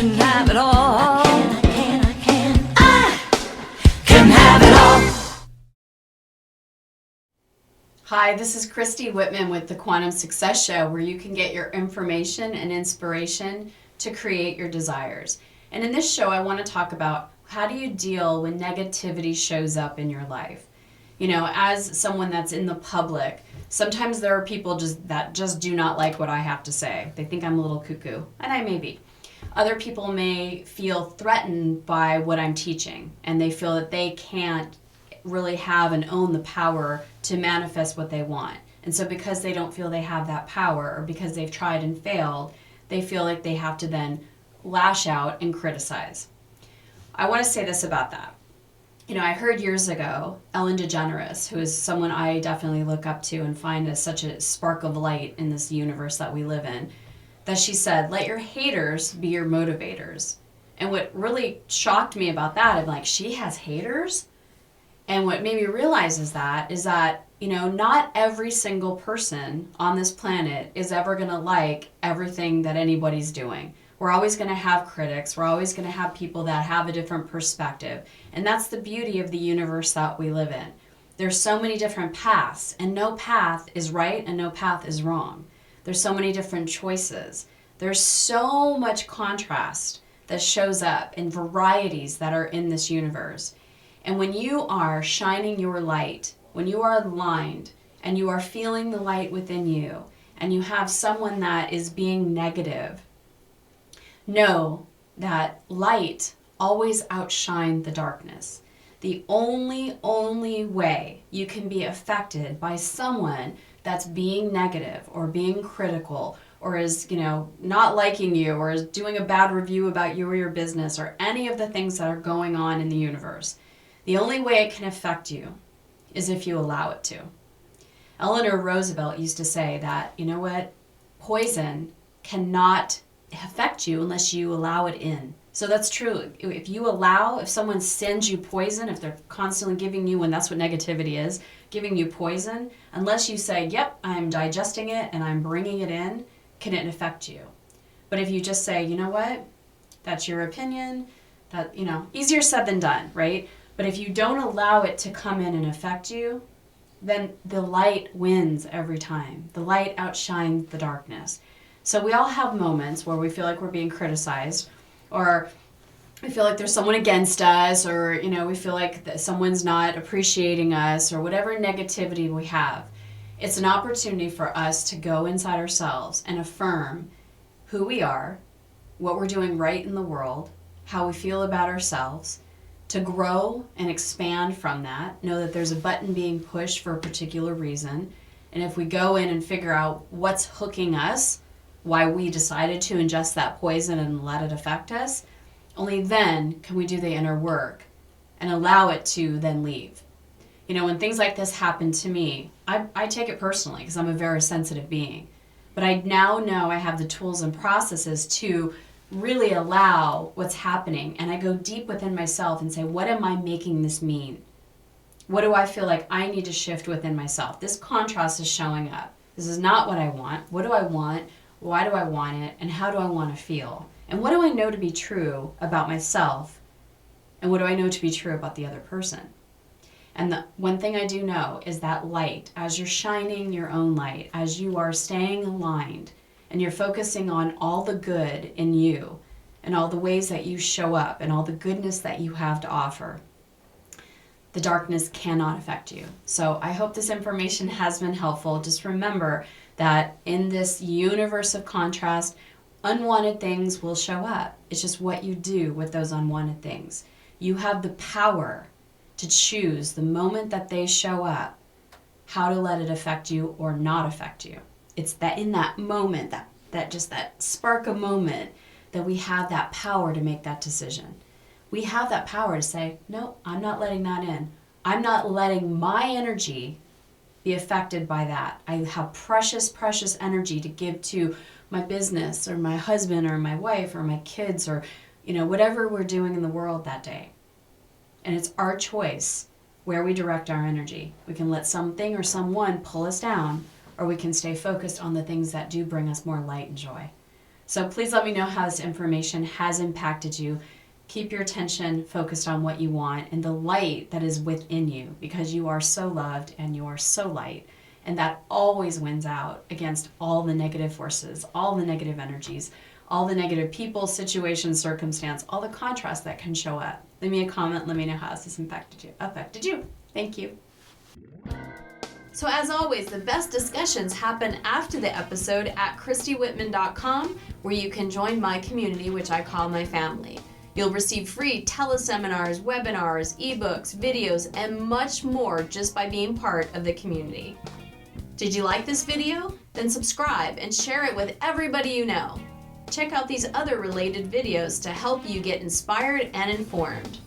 can have it all. I can have it all. Hi, this is Christy Whitman with the Quantum Success Show, where you can get your information and inspiration to create your desires. And in this show, I want to talk about how do you deal when negativity shows up in your life. You know, as someone that's in the public, sometimes there are people that just do not like what I have to say. They think I'm a little cuckoo, and I may be. Other people may feel threatened by what I'm teaching, and they feel that they can't really have and own the power to manifest what they want. And so because they don't feel they have that power, or because they've tried and failed, they feel like they have to then lash out and criticize. I want to say this about that. You know, I heard years ago, Ellen DeGeneres, who is someone I definitely look up to and find as such a spark of light in this universe that we live in, that she said, let your haters be your motivators. And what really shocked me about that, I'm like, she has haters? And what made me realize is that, you know, not every single person on this planet is ever going to like everything that anybody's doing. We're always going to have critics. We're always going to have people that have a different perspective. And that's the beauty of the universe that we live in. There's so many different paths, and no path is right and no path is wrong. There's so many different choices. There's so much contrast that shows up in varieties that are in this universe. And when you are shining your light, when you are aligned and you are feeling the light within you, and you have someone that is being negative, know that light always outshines the darkness. The only way you can be affected by someone that's being negative or being critical or is, you know, not liking you or is doing a bad review about you or your business or any of the things that are going on in the universe, the only way it can affect you is if you allow it to. Eleanor Roosevelt used to say that, you know what, poison cannot affect you unless you allow it in. So that's true. If someone sends you poison, if they're constantly giving you, and that's what negativity is, giving you poison, unless you say, yep, I'm digesting it and I'm bringing it in, can it affect you? But if you just say, you know what, that's your opinion, that, you know, easier said than done, right? But if you don't allow it to come in and affect you, then the light wins every time. The light outshines the darkness. So we all have moments where we feel like we're being criticized, or we feel like there's someone against us, or, you know, we feel like that someone's not appreciating us, or whatever negativity we have. It's an opportunity for us to go inside ourselves and affirm who we are, what we're doing right in the world, how we feel about ourselves, to grow and expand from that. Know that there's a button being pushed for a particular reason. And if we go in and figure out what's hooking us, why we decided to ingest that poison and let it affect us, only then can we do the inner work and allow it to then leave. You know, when things like this happen to me, I take it personally because I'm a very sensitive being. But I now know I have the tools and processes to really allow what's happening. And I go deep within myself and say, what am I making this mean? What do I feel like I need to shift within myself? This contrast is showing up. This is not what I want. What do I want? Why do I want it? And how do I want to feel? And what do I know to be true about myself? And what do I know to be true about the other person? And the one thing I do know is that light, as you're shining your own light, as you are staying aligned, and you're focusing on all the good in you, and all the ways that you show up, and all the goodness that you have to offer, the darkness cannot affect you. So I hope this information has been helpful. Just remember that in this universe of contrast, unwanted things will show up. It's just what you do with those unwanted things. You have the power to choose the moment that they show up, how to let it affect you or not affect you. It's that in that moment, that just that spark of moment, that we have that power to make that decision. We have that power to say, no, I'm not letting that in. I'm not letting my energy be affected by that. I have precious, precious energy to give to my business or my husband or my wife or my kids or, you know, whatever we're doing in the world that day. And it's our choice where we direct our energy. We can let something or someone pull us down, or we can stay focused on the things that do bring us more light and joy. So please let me know how this information has impacted you. Keep your attention focused on what you want and the light that is within you, because you are so loved and you are so light. And that always wins out against all the negative forces, all the negative energies, all the negative people, situations, circumstance, all the contrast that can show up. Leave me a comment. Let me know how this affected you. Thank you. So as always, the best discussions happen after the episode at christywhitman.com, where you can join my community, which I call my family. You'll receive free teleseminars, webinars, ebooks, videos, and much more just by being part of the community. Did you like this video? Then subscribe and share it with everybody you know. Check out these other related videos to help you get inspired and informed.